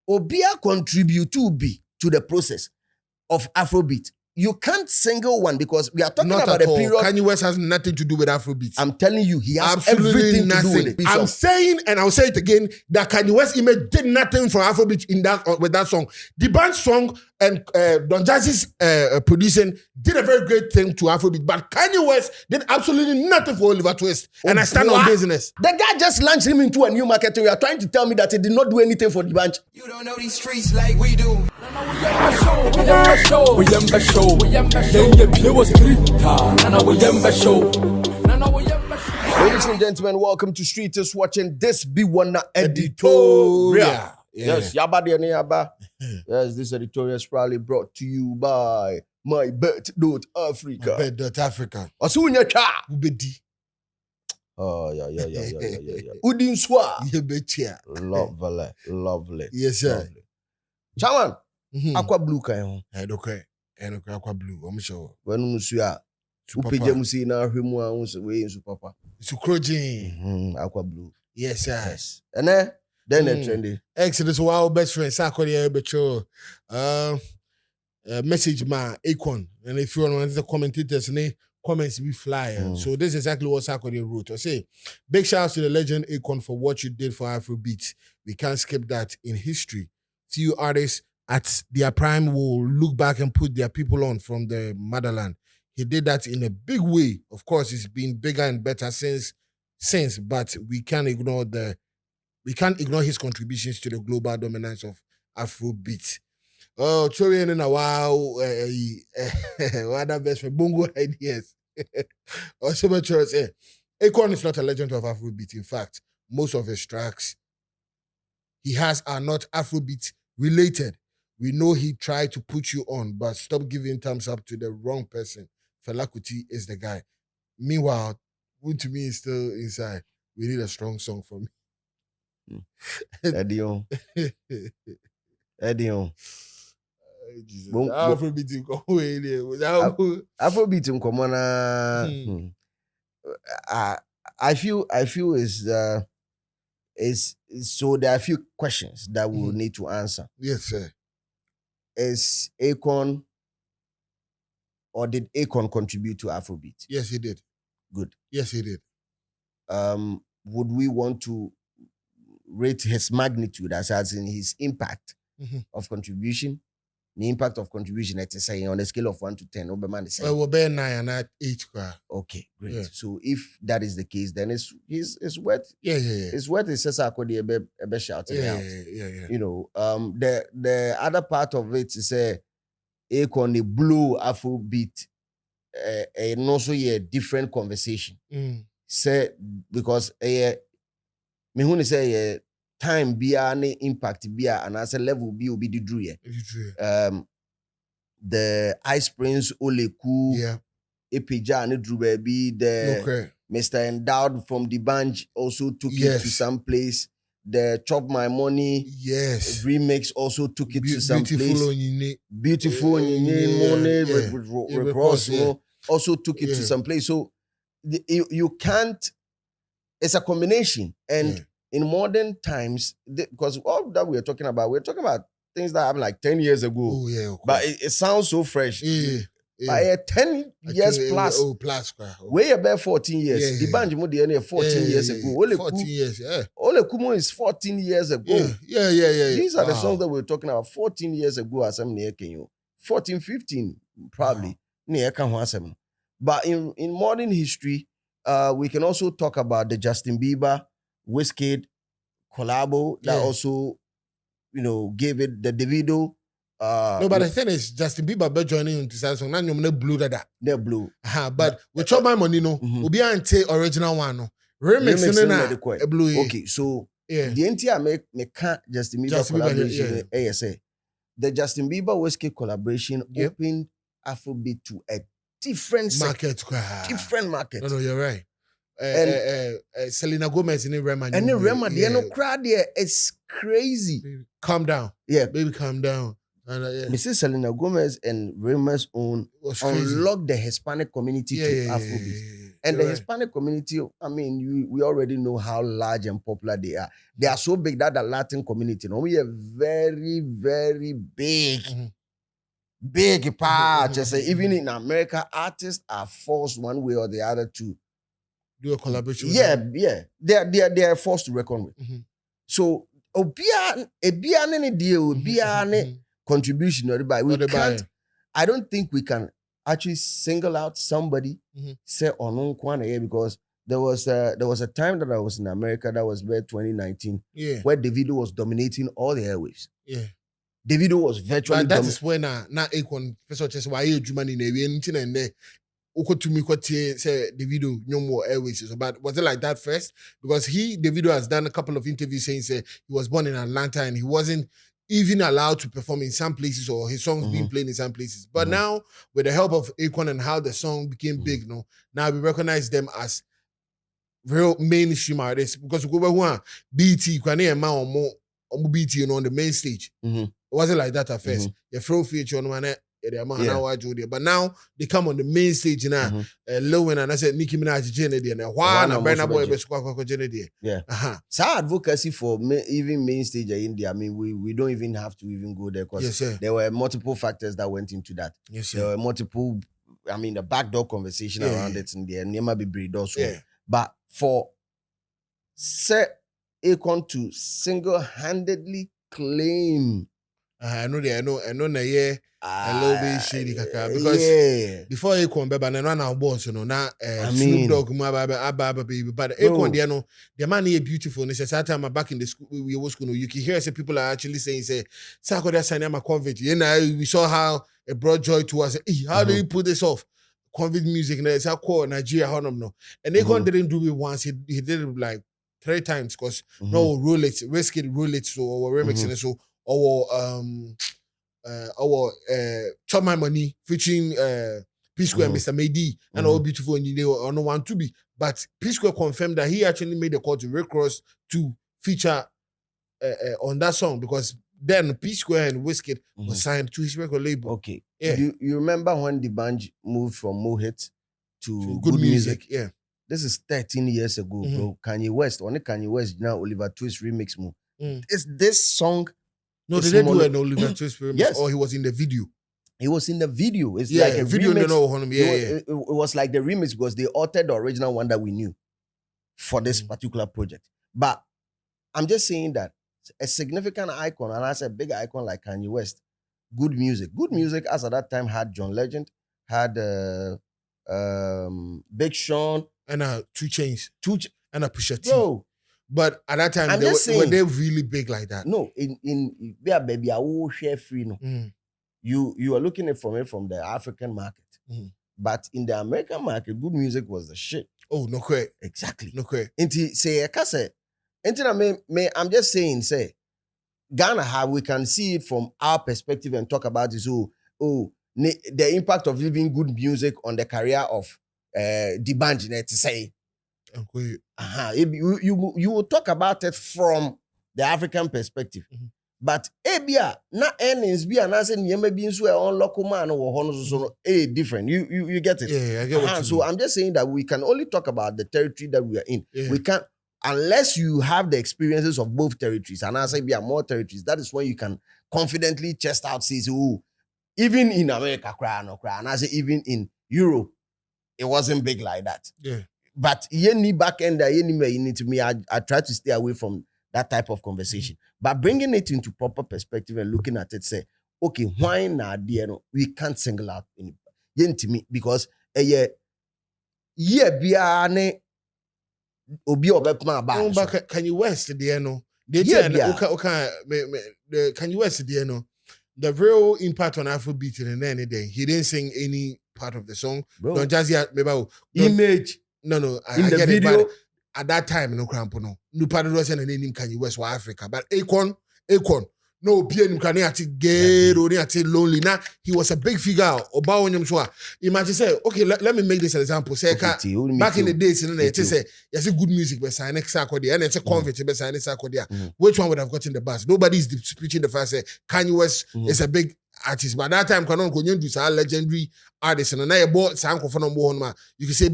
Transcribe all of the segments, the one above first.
Obia contribute to the process of Afrobeat. You can't single one because we are talking Not about at a all. period. Kanye West has nothing to do with Afrobeat. I'm telling you, he has absolutely everything nothing to do with it. I'm saying, and I'll say it again, that Kanye West image did nothing for Afrobeat in that with that song. The band song and Don Jazzy's producing did a very great thing to Afrobeat, but Kanye West did absolutely nothing for Oliver Twist. And I stand on business. The guy just launched him into a new market, and you are trying to tell me that he did not do anything for the band. You don't know these streets like we do. Ladies and gentlemen, welcome to Streeters Watching. This be one editorial. Yes, Yaba de Yaba. Yes, this editorial is probably brought to you by My Bet Africa. My Bet Africa. Asunya cha. Ubedi. Oh, yeah. Udin Swa. Lovely. Yes, sir. Lovely. Chairman, Aqua Blue kayo. Okay, Aqua Blue. I'm sure. When Musia, Upeja Musi na Himwa way in Supapa. Sukrojin. Aqua Blue. Yes, sir. Yes. And then trendy. Exodus, our best friend, Sakori Becho. Message ma Akon. And if you want the commentators, comments we fly. So this is exactly what Sakori wrote. I say, big shout out to the legend Akon for what you did for Afrobeat. We can't skip that in history. Few artists at their prime will look back and put their people on from the motherland. He did that in a big way. Of course, it's been bigger and better since, but we can't ignore his contributions to the global dominance of Afrobeat. Oh, throwing in a while, what that best for Bongo ideas. Also, but Akon is not a legend of Afrobeat. In fact, most of his tracks he has are not Afrobeat related. We know he tried to put you on, but stop giving thumbs up to the wrong person. Fela Kuti is the guy. Meanwhile, who to me is still inside. We need a strong song for me. Edion. Afrobeat in common. I feel is so there are a few questions that we will need to answer. Yes, sir. Is Akon or did Akon contribute to Afrobeat? Yes, he did. Good. Yes, he did. Would we want to rate his magnitude as in his impact of contribution? The impact of contribution, let's say, on a scale of 1 to 10, Oberman is saying. Well, we're 9 and not 8. Okay, great. Yeah. So if that is the case, then it's worth. Yeah. It's worth his Akodi a shouting out. Yeah. You know, the other part of it is Akon the blue Afrobeat, and also a different conversation. Say because me who say time be any impact be and as a level be the drew. The Ice Prince Oleku, Epija and Drew Baby, the Mr. Endowed from the bunch also took it to some place. The Chop My Money remix also took it to some place. Beautiful Money also took it to some place. So you can't. It's a combination and. In modern times, because all that we're talking about things that happened like 10 years ago. Oh, yeah. But it sounds so fresh. But 10 years plus. Way about 14 years. The band you did 14 years ago. 14 years, yeah. Ole Kumo is 14 years ago. Yeah. These are the songs that we're talking about 14 years ago as I'm near Kenya. 14, 15, probably. But in modern history, we can also talk about the Justin Bieber Wizkid collabo that also, gave it the Davido. No, but the thing is, Justin Bieber joining into that song. Now you're blue that. They're blue. But with Chop My Money, no, we be ante original one, no. Remix in blue. Okay, so the entire make can't Justin Bieber collaboration. ASA. The Justin Bieber Wizkid collaboration opened Afrobeat to a different market. Different market. No, you're right. Selena Gomez in Rema. And the Rema, the crowd there, it's crazy. Baby, calm down. Yeah. Baby, calm down. Mrs. Selena Gomez and Rema's own unlocked the Hispanic community to Afrobeat. And the You're right. Hispanic community, I mean, we already know how large and popular they are. They are so big that the Latin community, we are very, very big. Big part. Just say, even in America, artists are forced one way or the other to Do a collaboration with yeah, them. yeah. They are forced to reckon with. So obia ne deal, obia ne contribution or by we can't. I don't think we can actually single out somebody say on Kwana because there was a time that I was in America that was where 2019 where Davido was dominating all the airwaves. Yeah. Davido was virtually but that is when now Akon person just why you man in a way and there to me say Davido no more airways. But was it like that first? Because Davido has done a couple of interviews saying he was born in Atlanta and he wasn't even allowed to perform in some places or his songs being played in some places. But now with the help of Akon and how the song became big, now we recognize them as real mainstream artists because we go BT on BT on the main stage. It wasn't like that at first. You throw feature on one but now they come on the main stage now. Low and I said Nicki Minaj Jenny and why na Burna Boy Jenny. Yeah. So advocacy for even main stage in India. I mean, we don't even have to even go there because there were multiple factors that went into that. Yes, there were multiple. I mean, the backdoor conversation around it in there. Nema be breed also. But for Akon to single-handedly claim. I know a little bit shady because before Akon beba na na boss now Snoop Dogg baby but Akon the man is beautiful and it's time I'm back in the school we was school you can hear people are actually saying Sako that sign my convict we saw how it brought joy to us how do you put this off convict music and it's how call Nigeria and Akon didn't do it once he did it like 3 times because no roll it risk it roll it so or remixing it so our Chop My Money featuring P Square and Mr. Mady and all beautiful and they were on one to be. But P Square confirmed that he actually made a call to Rick Ross to feature on that song because then P Square and Wizkid was signed to his record label. Okay. Yeah. You remember when the band moved from Mohit to Good Music? Yeah. This is 13 years ago, bro. Kanye West, now Oliver Twist remix move. Is this song? No, they didn't do an Oliver Twist remix. Yes. Or he was in the video. He was in the video. It's like a video. Remix. It was like the remix because they altered the original one that we knew for this particular project. But I'm just saying that a significant icon, and I said big icon like Kanye West, Good Music as at that time had John Legend, had Big Sean. And 2 Chainz. And a Pusha T. Bro. But at that time, were they really big like that? No, in baby, I will share free. No, you are looking at from the African market, but in the American market, Good Music was the shit. Oh, no correct. Exactly. No correct. Inti say kase. Inti I'm just saying Ghana how we can see it from our perspective and talk about this. The impact of living good music on the career of the band to say. You will talk about it from the African perspective. But na earnings be and I said on local man or different. You get it? Yeah, I get what you so mean. I'm just saying that we can only talk about the territory that we are in. Yeah. We can't unless you have the experiences of both territories. And I say more territories. That is when you can confidently chest out say, even in America, and I say even in Europe, it wasn't big like that. Yeah. But back end, to me, I try to stay away from that type of conversation. But bringing it into proper perspective and looking at it, say, okay, why not? We can't single out anybody. To me, because Kanye West, Kanye West, the real impact on Afrobeat in any day. He didn't sing any part of the song. Bro. Don't just yet image. No, I in the get video. It, but at that time, no crampo no. No part of the name Kanye West or Africa. But Akon, no PM Kanye ati gay or ati lonely. Now he was a big figure. Imagine say, okay, let me make this an example. Say back in the days, say you see good music, but sign next Saturday, and it's a convert, but sign next Saturday. Which one would have gotten the bus? Nobody's disputing the fact that Kanye West is a big artist. But that time, Kanon Konyon do some legendary artists, and I bought some for no more. You can say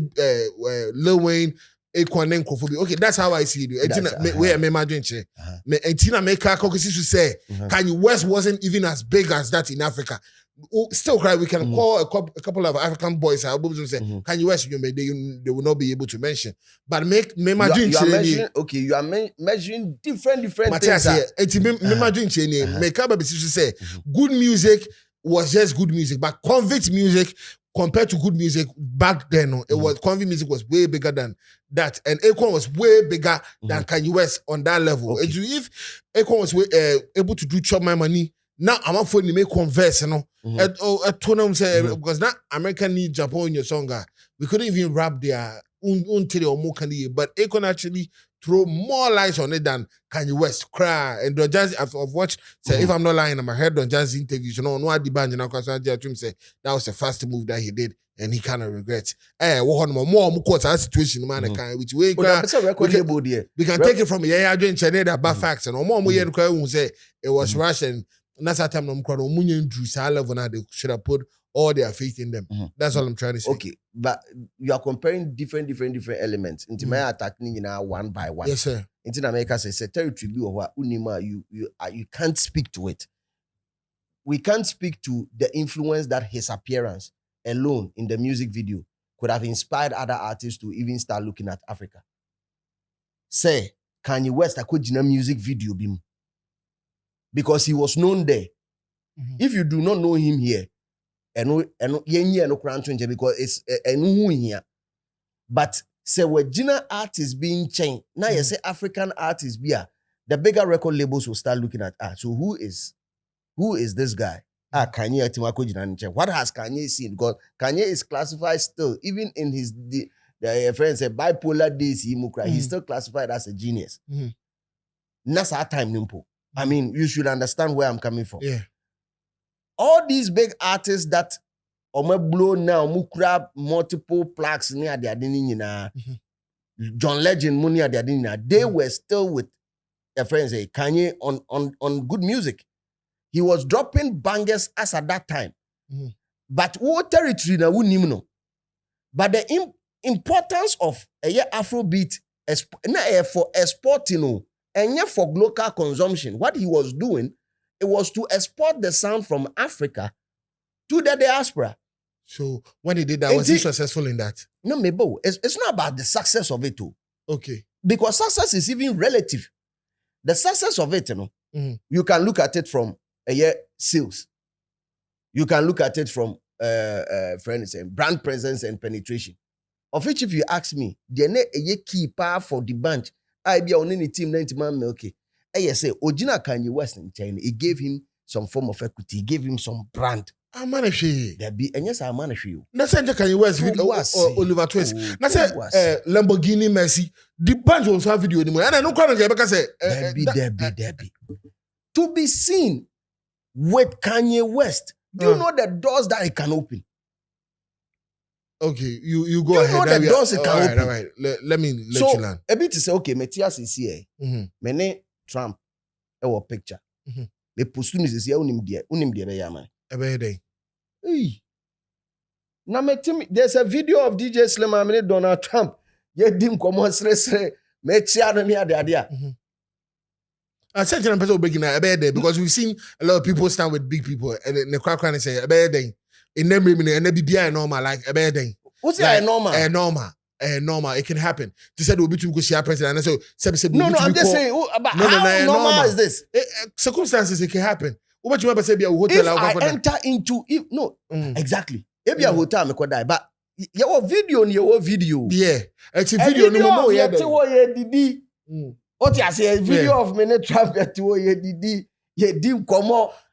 Lil Wayne, Akon, and Kofobi. Okay, that's how I see it. Where I imagine, Tina make Kakokisi to say Kanye West wasn't even as big as that in Africa. Still, right? We can call a couple of African boys. I'll be say Kanye West. They will not be able to mention. But make me imagine. You are measuring. Okay, you are measuring different things. Make up say good music was just good music, but convict music compared to good music back then, it was convict music was way bigger than that, and Akon was way bigger than Kanye West on that level. Okay. If Akon was able to do Chop My Money. Now I'm up for the make converse, you know. Because now America need Japan in your song. We couldn't even rap their until or more candy, but Akon actually throw more lights on it than Kanye West. Cry and Don Jazzy. I've watched. Say if I'm not lying, I'm heard Don Jazzy interviews. You know, no the band. You know, because I say that was the first move that he did, and he kind of regrets. What more quotes our situation, man. Which way? We can take it from I doing China bad facts and more we say it was Russian. And that's that time I'm crying. Omunye Drew level now they should have put all their faith in them. That's all I'm trying to say. Okay, but you are comparing different elements. Into my attacking one by one. Yes, sir. Into America says territory or what unima you can't speak to it. We can't speak to the influence that his appearance alone in the music video could have inspired other artists to even start looking at Africa. Say Kanye West I could music video bim. Because he was known there. If you do not know him here, because it's here. But say we Gina artists being changed. Now you say African artists be the bigger record labels will start looking at so who is this guy? Kanye Timako Gina. What has Kanye seen? Because Kanye is classified still, even in his friends say bipolar days, he's still classified as a genius. That's our time, Nimpo. I mean, you should understand where I'm coming from. Yeah. All these big artists that blow now, grab multiple plaques near their dinner, John Legend, near their dinner, they were still with their friends, Kanye on good music. He was dropping bangers as at that time. But what territory na wouldn't even know. But the importance of Afrobeat for exporting, and yet for local consumption, what he was doing, it was to export the sound from Africa to the diaspora. So when he did that, was he successful in that? No, maybe it's not about the success of it too. Okay. Because success is even relative. The success of it, you can look at it from sales. You can look at it from brand presence and penetration. Of which, if you ask me, the key power for the bunch. I be on any team 90 man milky. I say, Ojina Kanye West in China, it gave him some form of equity, it gave him some brand. I'm managing. There be, and yes, I'm managing. That's why Kanye West video Oliver Twist. That's Lamborghini Messi. The bunch won't have video anymore. And I don't quite get because there be. To be seen with Kanye West, do you know the doors that it can open? Okay, you go ahead. You know the doors it can open. All right. Let me let you learn. A bit to say, okay, Metias is here. Mene Trump, our picture. Me postun is here, unim die be yaman. Ebe day. Now, there's a video of DJ Slim and Donald Trump. Ye dim komo sre me chia no near the idea. I said to person breaking that ebe day because we've seen a lot of people stand with big people and the crowd kind of say ebe day. In them and they be normal like a bad thing. What's like, normal? Normal. It can happen. They said we'll be too good to president. And so no, I'm just saying. How normal is this? Circumstances it can happen. What you say? If I enter into exactly. Maybe a hotel me could die, but your video. Yeah, it's a video. No more. What you say? Video of me Trump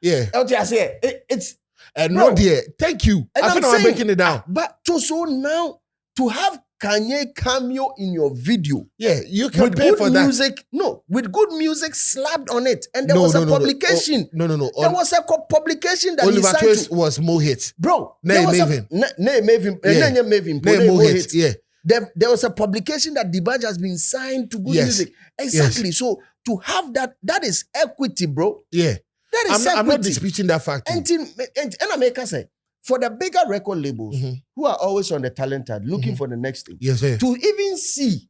Yeah. What you say? It's. And no dear, thank you. I think I'm breaking it down. But so now to have Kanye cameo in your video, you can with pay good for music, that. No, with good music slapped on it, and there was a publication. No. There was a publication that Oliver Twist was more hits, bro. There was a publication that D'banj has been signed to good music. Exactly. Yes. So to have that is equity, bro. Yeah. That is I'm not equity. disputing that fact. And I make us say, for the bigger record labels who are always on the talented, looking for the next thing, Yes, sir. to even see,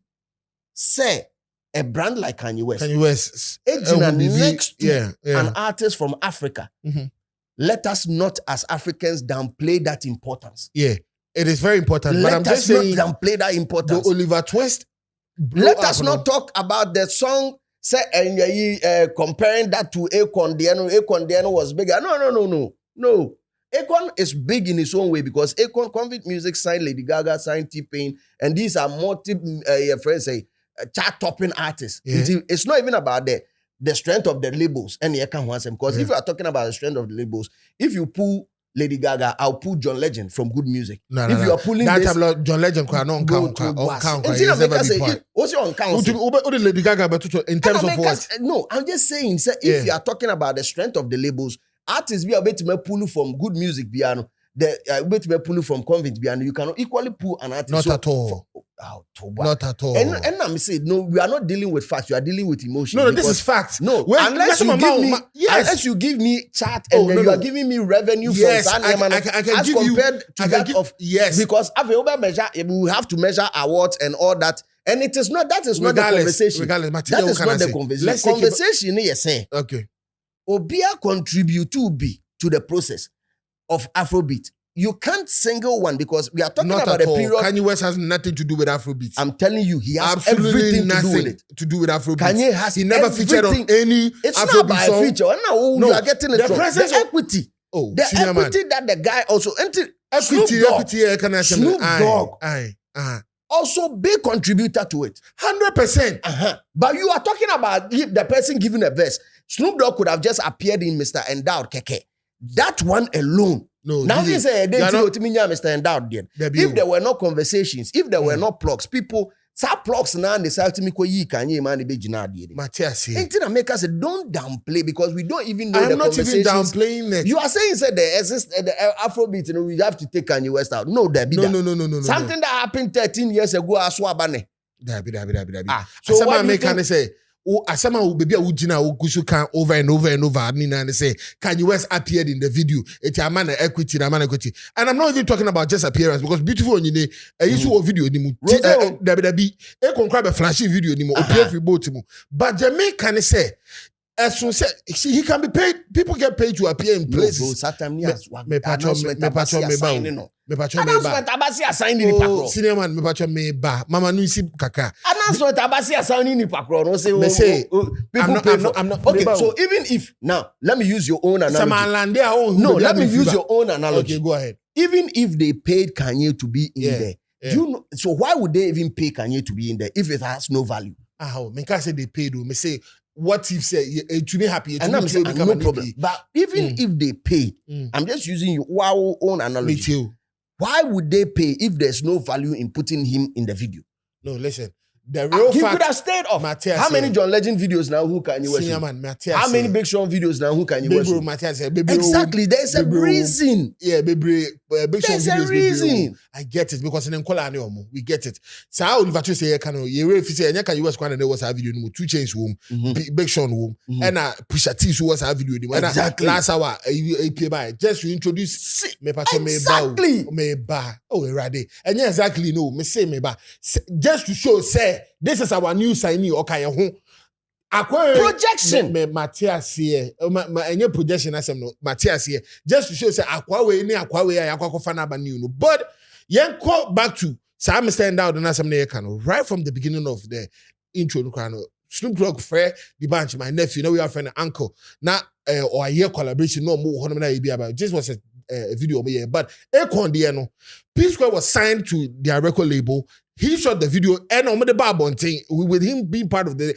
say, a brand like Kanye West, next to an artist from Africa, let us not as Africans downplay that importance. Yeah, it is very important. Let but I'm us just saying, not downplay that importance. The Oliver Twist. Let us not talk about the song. Say comparing that to Akon. Akon was bigger. No. Akon is big in his own way because Akon Convict Music signed Lady Gaga, signed T-Pain, and these are friends say chart-topping artists. Yeah. It's not even about the strength of the labels and the Akon wants them. Because if you are talking about the strength of the labels, if you pull Lady Gaga, I'll pull John Legend from Good Music. If you are pulling that this, time, John Legend can not count. What's your count? Lady Gaga, but in terms of what? No, I'm just saying, sir, if you are talking about the strength of the labels, artists be able to pull from Good Music piano, the pull from Convict piano, you cannot equally pull an artist. Not at all. Not at all. And I'm saying, no, we are not dealing with facts. You are dealing with emotion. No, this is fact. No, unless you give me chart and you are giving me revenue from I can give compared you, to that of yes, because we have to measure awards and all that, and it is not that is not the conversation. That is not the conversation. Conversation is saying okay. Obia contribute to the process of Afrobeat. You can't single one because we are talking about a period. Kanye West has nothing to do with Afrobeat. I'm telling you, he has absolutely everything nothing to do with it. Afrobeat. Kanye has he never featured on any it's Afrobeat not by song. A feature. No, you are getting it the wrong. presence The equity. Oh, the equity that the guy also Snoop Dogg also big contributor to it. 100%. But you are talking about the person giving a verse. Snoop Dogg could have just appeared in Mr. Endowed Keke. That one alone. No, now you say Mr. Endowed did. If there were no conversations, if there were no plugs, people plugs now and decide to make Kanye man be jinadi. Matthias, anything that make us say don't downplay because we don't even know the I'm not even conversations. downplaying it. You are saying there exists the Afrobeat, you know, we have to take Kanye West out. No, there be no. Something that happened 13 years ago as Swabane. So what I make and say. Asama baby ujina ukusu can over and over and say Kanye West appeared in the video. It's a man equity, and I'm not even talking about just appearance because beautiful on you know a issue video ni mu Akon grab a flashy video ni mu appear free boat mu but Jamaican say as soon say he can be paid. People get paid to appear in places. Announcement abasi assigning ni pakro. Senior man, me patcho me ba. Mama nu isi kaka. Announcement abasi assigning ni pakro. No say I'm not. Okay, so even if now let me use your own analogy. Let me use your own analogy. Okay, go ahead. Even if they paid Kanye to be in there, do you know? So why would they even pay Kanye to be in there if it has no value? Me can't say they paid. Me say. What if say to be happy? And I'm saying no problem. But even if they pay, I'm just using your own analogy. Me too. Why would they pay if there's no value in putting him in the video? No, listen. The real fact, he could have stayed off. Matthias, how many John Legend videos now who can you watch? How many Big Sean videos now who can you watch? Exactly. There's a reason. Yeah, Big Sean videos. There's a reason. I get it because in Nkola we get it. So how Oliver Twist say can you if you say you can US kwana there was a video no 2 Chainz womb, Big Sean womb, and Pusha T was a video no. Exactly. Last hour pay by just to introduce me exactly. Me ba. Oh, ready. And yeah, exactly no. Me say me ba. Just to show say this is our new signee. Okay, projection. Matthias here. Any projection as no Matthias here. Just to show say akwawe ni akwawe ya akwakofa ba new no. But yen call back to Sam stand out and some right from the beginning of the intro no Snoop Dogg Fred the bunch my nephew. You know we are friend uncle. Now or a year collaboration no more about just was a video over here. But Akon no P Square was signed to their record label. He shot the video and on the bar thing with him being part of the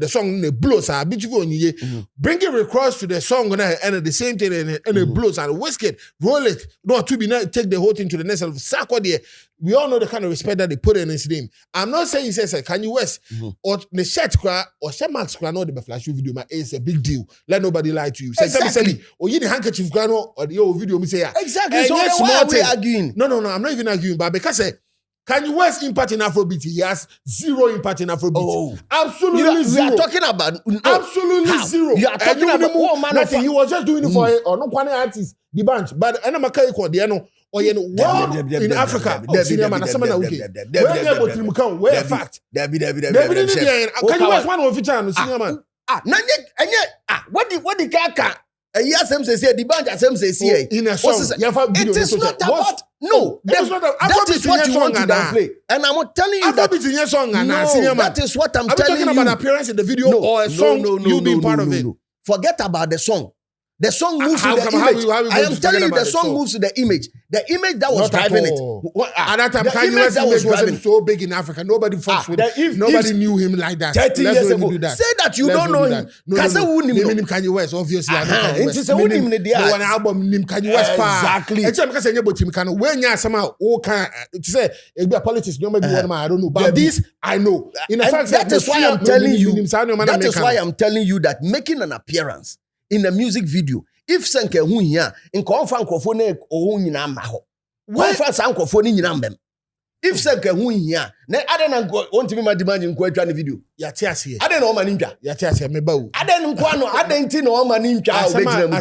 song the blows are beautiful on bringing across to the song and the same thing and the blows and whisk it, roll it, no to be not take the whole thing to the next level. Sacco there. We all know the kind of respect that they put in his name. I'm not saying he says Kanye West or the shirt or Shemax no the flash video, but it's a big deal. Let nobody lie to you. Exactly. Or you the handkerchief or the video me say exactly. So why are we arguing? No, I'm not even arguing, but because Kanye West impact in Afrobeat, he has zero impact in Afrobeat. Oh. Absolutely zero. We are talking about absolutely how? zero. You are talking about nothing. He was just doing it for no one artist, the bunch. But I know or world in Africa. Cinema na sama na okay. Where but him come where fact. Kanye West one of feature no cinema. What the kaka? Yes, say the band as say in a song. It is not about no. That is what you want to downplay. And I'm telling you that that is what I'm telling you. Are we talking about appearance in the video or a song you being part of it? Forget about the song. The song moves to the image. I am telling you, the song moves to the image. The image that was driving it. At that time, Kanye West wasn't so big in Africa. Nobody fucks with him. Nobody knew him like that. 30 years ago. Say that you don't know him. No. Kanye West, obviously. I know Kanye West. No one album named Kanye West. Exactly. Because when you somehow to say a politics, I don't know. But this I know. In fact, that is why I'm telling you. That is why I'm telling you that making an appearance in a music video, if senke hu hia nko fa nkofo na o nyina ma ho won fa san nkofo ni nyina mbem if senke hu hia na ade na wontimi ma demand nko atwa ne video ya te ase ade na o ma ni ntwa ya te ase me ba wo ade nko ano ade nti na o ma ni ntwa o begira mu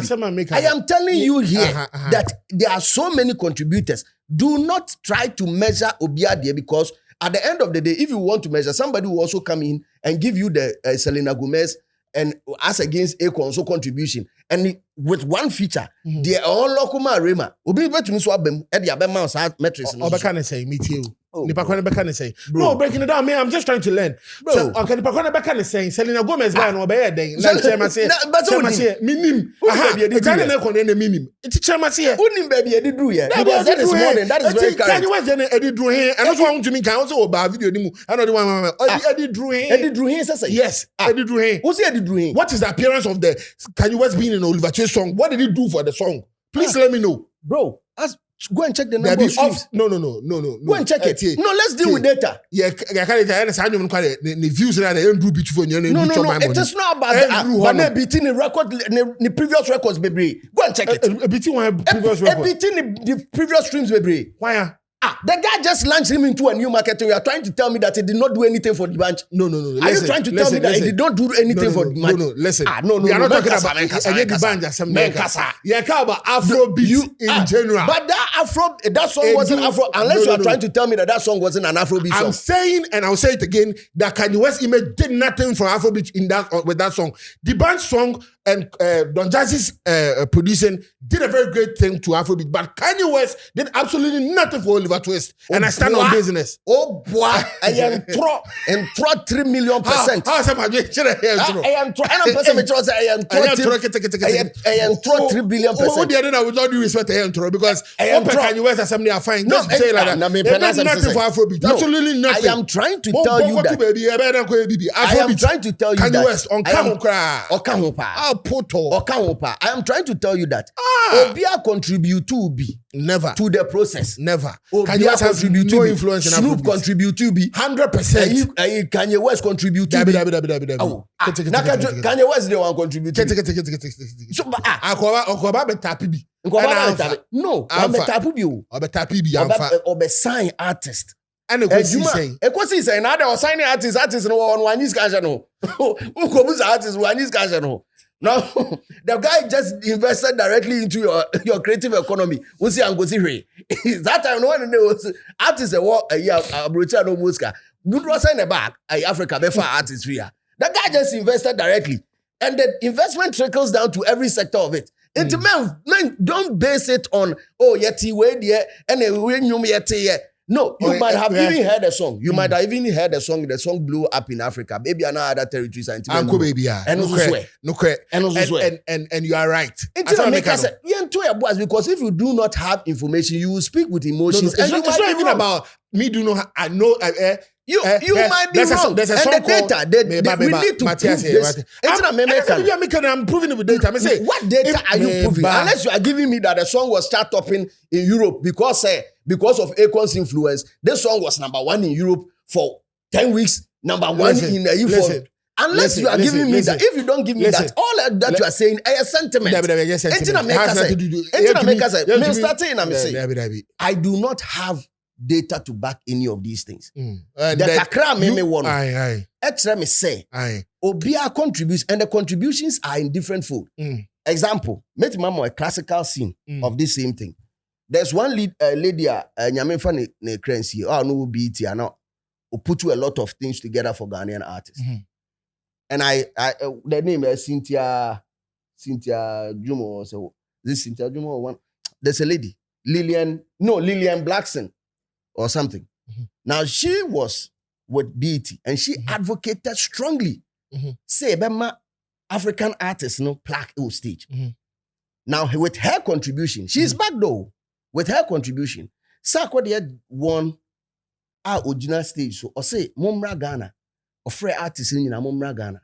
I am telling you here that there are so many contributors. Do not try to measure obiade because at the end of the day, if you want to measure, somebody will also come in and give you the Selena Gomez and as against Akon so contribution. And with one feature, the Olokuma Rema, Obi betumi so abem e dia be man sa metrics no. Obeka na say meet you. Nipa kwana beka na say. No, breaking it down, man, I'm just trying to learn. Bro, so, okay, nipa kwana beka na say Selena Gomez guy no be here den. Like Chema say. But so minim. Aha, e jane na kon na minim. It's Chema say. Unim baby e dey do here. Because that is morning, that is very current. Kanye West jane e dey do here. And also want to me kan also ba video ni mu. I know the one e dey do here. E dey do here say. Yes, e dey do here. Who say e dey do here? What is the appearance of the Kanye West being in Oliver Twist song? What did he do for the song? Please let me know. Bro, go and check the number of streams. No. Go and check it. No, let's deal with data. Yeah, the views that they do beautiful. No. It is not about that. But they beating the record, the previous records, baby. Go and check it. Beating one previous record. Beating the previous streams, baby. Why? The guy just launched him into a new market. And you are trying to tell me that he did not do anything for the bunch. No. Are you trying to tell me that he did not do anything for the bunch? No. Listen. No. We are not talking about the bunch. Yeah, about Afrobeat in general. But that song wasn't Afro. Unless you are trying to tell me that song wasn't an Afrobeat song. I'm saying, and I'll say it again, that Kanye West image did nothing for Afrobeat in that with that song. The band song and Don Jazzy's producing did a very great thing to Afrobeat, but Kanye West did absolutely nothing for Oliver Twist. And I stand on business. Oh boy, I am throw 3 million %. How am I doing? I am throw. And person me trust I am throw 3 billion %. Oh, the other now with all due respect, I am throw because Kanye West and somebody are fine. No, say like that. Nothing for Afrobeat. Absolutely nothing. I am trying to tell you that. I am trying to tell you that. Kanye West on Kahokra. I am trying to tell you that Obia contribute to be never to the process. Never. Kanye West contribute to no be. Influence in Snoop Afrobeat. contribute to be 100%. Kanye West contribute to be. Kanye West the one contribute. So Akoba be tapi bi. No, be tapi bi o. Be tapi bi Obe sign artist. And Ekosi say na dey signing artist no one use cash no. Who go artist one use cash no. No, the guy just invested directly into your creative economy. We see and go see hey. That time no one knows artists a year abrocha no muska. Good was in the back. Africa be for artists here. The guy just invested directly, and the investment trickles down to every sector of it. Into men don't base it on yeti way there and when you yeti. No, you might have even heard a song. You might have even heard a song. The song blew up in Africa. Maybe another territories. And you are right. Because if you do not have information, you will speak with emotions. No, it's not even about me. Do not. I know. You might be wrong. There's a song called data. We need to prove this. I'm proving it with data. I say, what data are you proving? Unless you are giving me that the song was start topping in Europe because of Akon's influence. This song was number 1 in Europe for 10 weeks. Number 1 in the UK. Unless you are giving me that. If you don't give me that, all that you are saying is sentiment. I do not have data to back any of these things. The The kakra me one. Aye. Extra me say. Aye. Obia contributes, and the contributions are in different fold. Example, make mama a classical scene of this same thing. There's one lady, Nyamenfa ne Crency, or no BT, and who put a lot of things together for Ghanaian artists. And I the name is Cynthia Jumo. So this Cynthia Jumo one. There's a lady, Lillian Blackson or something. Now she was with BET and she advocated strongly. Say, Bema African artists no plaque on stage. Now with her contribution, she's back though. With her contribution, Sakwa had won our original stage. So, or say, Mumra Ghana, or free artists in Mumra Ghana.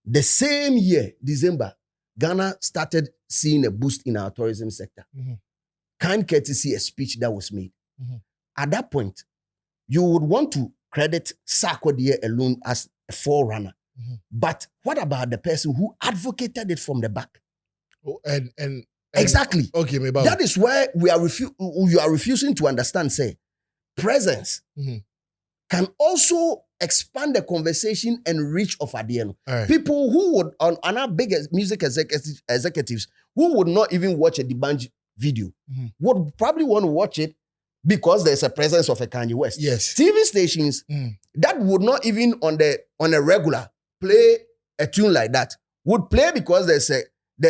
The same year, December, Ghana started seeing a boost in our tourism sector. Kind courtesy a speech that was made. At that point, you would want to credit Sakwa alone as a forerunner. But what about the person who advocated it from the back? Oh, and exactly. Okay, maybe that is where you are refusing to understand. Say, presence can also expand the conversation and reach of Adieno. People who would on our biggest music executives who would not even watch a D'banj video would probably want to watch it because there's a presence of a Kanye West. Yes. TV stations that would not even on a regular play a tune like that would play because there's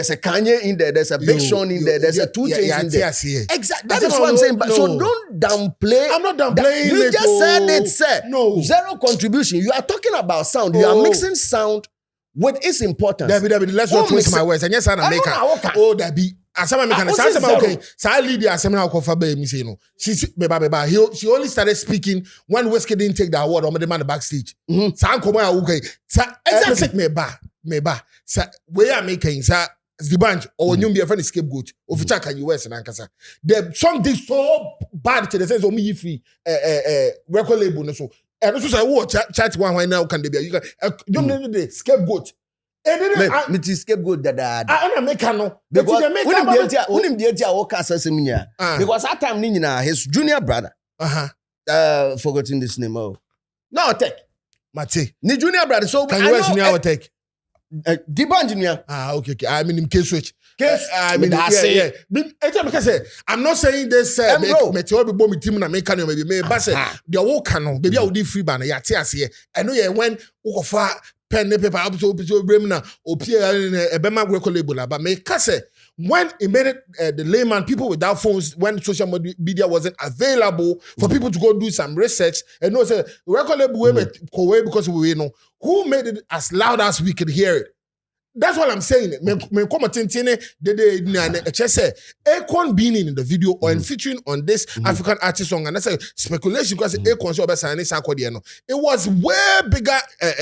a Kanye in there, there's a Big Sean in there, there's a 2 Chainz in there. Exactly. That is what I'm saying. But so don't downplay. I'm not downplaying it. You just said it, sir. No. Zero contribution. You are talking about sound. You are mixing sound with its importance. David, let's not twist my words. And yes, I'm making. Oh, David. As I'm making. Okay. So I lead the assembly of Kofa me say no. She only started speaking when Whiskey didn't take the award on the man backstage. So I'm coming okay. So exactly me ba. So we are making D'banj or you be a friend scapegoat of Kanye West and Ankasa. The song did so bad to the sense of me free record label so and also say what chat one now can they be you can the scapegoat. Me scapegoat that I make no because that time his junior brother forgotten this name no take Mate ni junior brother so Kanye West now take D'banj junior okay I mean him case switch I mean I'm not saying this me tell be bomb team na make maybe me but say the wo can no baby I would free ban ya te ase I know you when wo fa pen paper up to brem na opia e be ma record label but me ka say when it made it, the layman, people without phones, when social media wasn't available for people to go do some research, and no say record label because we know who made it as loud as we could hear it. That's what I'm saying. Me come attending say Akon being in the video or in featuring on this African artist song, and that's a speculation because Akon so signing it was way bigger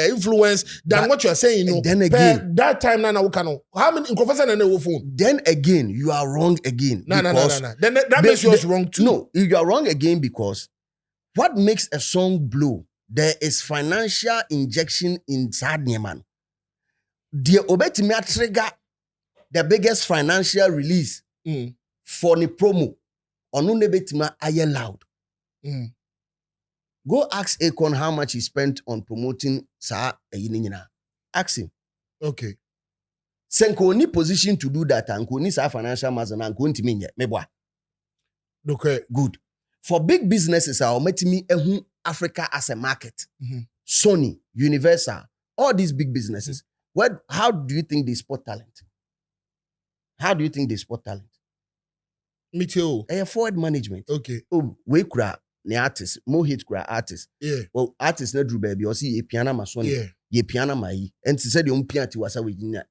influence than what you're saying. You know, then again, that time how many in confession and phone? Then again, you are wrong again. No. Then that makes you wrong too. No, you are wrong again because what makes a song blow? There is financial injection inside man. The obetimi trigger the biggest financial release for the promo. Onu nebetima aye loud. Go ask Akon how much he spent on promoting sa eyininyina. Ask him. Okay. Senko ni position to do that and ko ni sa financial matter na ko ntimi nye meboa. Okay. Good. For big businesses are ometimi ehu Africa as a market. Sony, Universal, all these big businesses. How do you think they spot talent? How do you think they spot talent? Me too. Forward management. Okay. Oh, we kura the artists, more hit kura artists. Yeah. Well, artists na drew baby or see ye piano masoni. Yeah. Ye piano mai. And she said the piano was a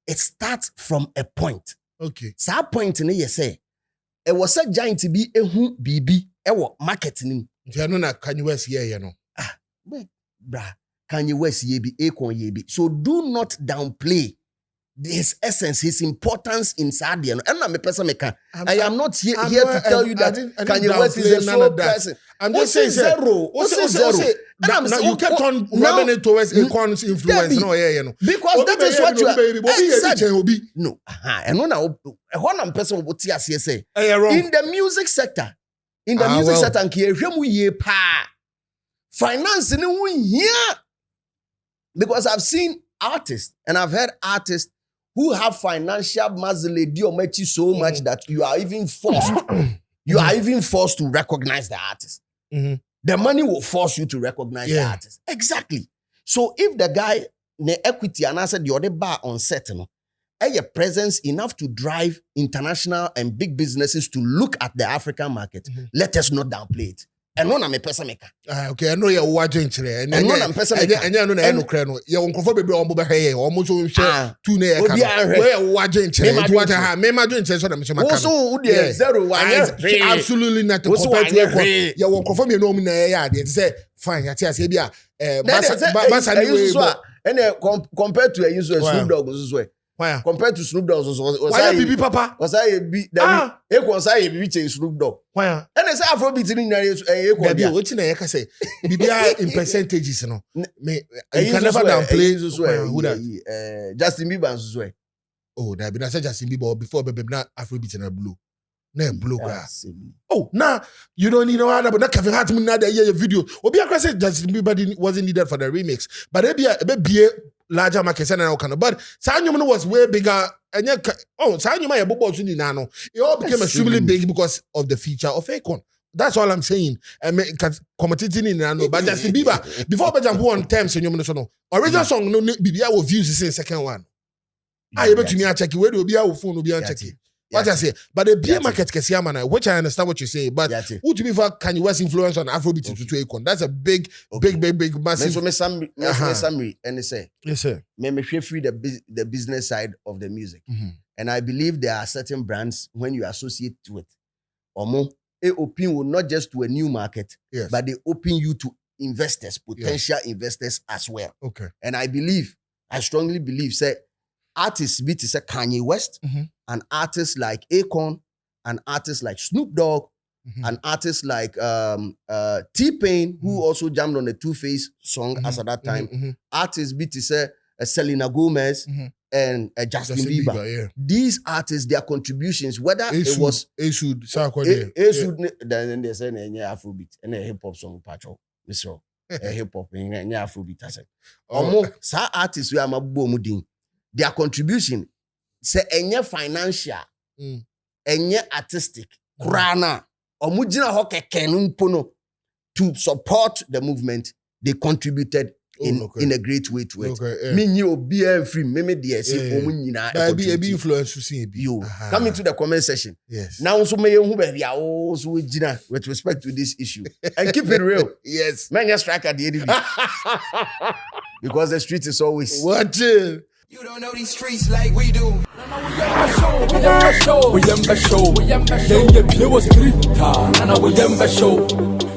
it starts from a point. Okay. So that point in ye say, it was a giant to be a BB, marketing. You know that Kanye West here, you know. Wait, bruh. Kanye West yebi, Akon yebi. So do not downplay his essence, his importance inside the and I'm a person I am not here to tell you that Kanye West is a sole person. I'm just saying zero. Zero. Now you kept on rubbing it towards Akon's influence. No, yeah, you know. Because that is what you are. No. And when I'm person will say in the music sector, in the music well. sector nke ehwem ye pa finance ni wo hia because I've seen artists and I've heard artists who have financial muscle so much that you are even forced to recognize the artist. The money will force you to recognize the artist. Exactly. So if the guy the equity and I said the other bar on set a presence enough to drive international and big businesses to look at the African market, let us not downplay it. And one am a person maker. Okay, I know you're watching today. And one am person maker. And you know, crano. You're uncomfortable on Boba Hay, almost share 2 naira. Where watching today. What I have, maybe doing so. Also, zero one. Absolutely not to compare to Akon. You're uncomfortable, you know me. They say, fine, I tell you, and compared to a usual Snoop Dogg as well. Why? Compared to Snoop Dogg, why BB Papa? Was I be that? Was I be Snoop Dogg? Why? And I say Afrobeat in Akon. What you say? BB in percentages, you know. You can never downplay who that. Justin Bieber as well. Oh, that be not Justin Bieber before baby not Afrobeat in a blue. No blue grass. Oh, nah, you don't need no other, but not Kevin Hart. Now that your video. Obi Akra Justin Bieber wasn't needed for the remix, but it be a larger market and all kind of. But Sanyuman was way bigger. And Sanyuma Nano. It all became extremely big because of the feature of Akon. That's all I'm saying. And commentating in Nano, but Justin Bieber before I jump on terms in your original song no BBI will views the second one. I able to me check where will be our phone will be checking. What I say, but the beer market man, which I understand what you say, but who to be for Kanye West influence on Afrobeat to Akon? That's a big, massive. So summary, and they say, yes, sir. Me free the business side of the music, and I believe there are certain brands when you associate with, they open will not just to a new market, but they open you to investors, potential investors as well. Okay, and I strongly believe, say artists beat is a Kanye West. And artists like Akon, and artists like Snoop Dogg, and artists like T-Pain, who also jammed on the Two-Face song as at that time. Artists BT Selena Gomez and Justin Bieber. These artists, their contributions, whether it was Esud, then they say Afrobeat and a hip hop song, Patrol, Mr. Hip hop and Afrobeat. I said, some artists we are mabomudin. Their contribution. Say enye financial, enye artistic, krana, omujina ho keke mpono to support the movement. They contributed in a great way to it. Me nyi obi free me dey say omu nyina be influence to see you. Come into the comment section. Yes. Now so me hu ba bia o so gina with respect to this issue. And keep it real. Yes. Man just strike at the enemy. Because the street is always watching. You don't know these streets like we do. We show.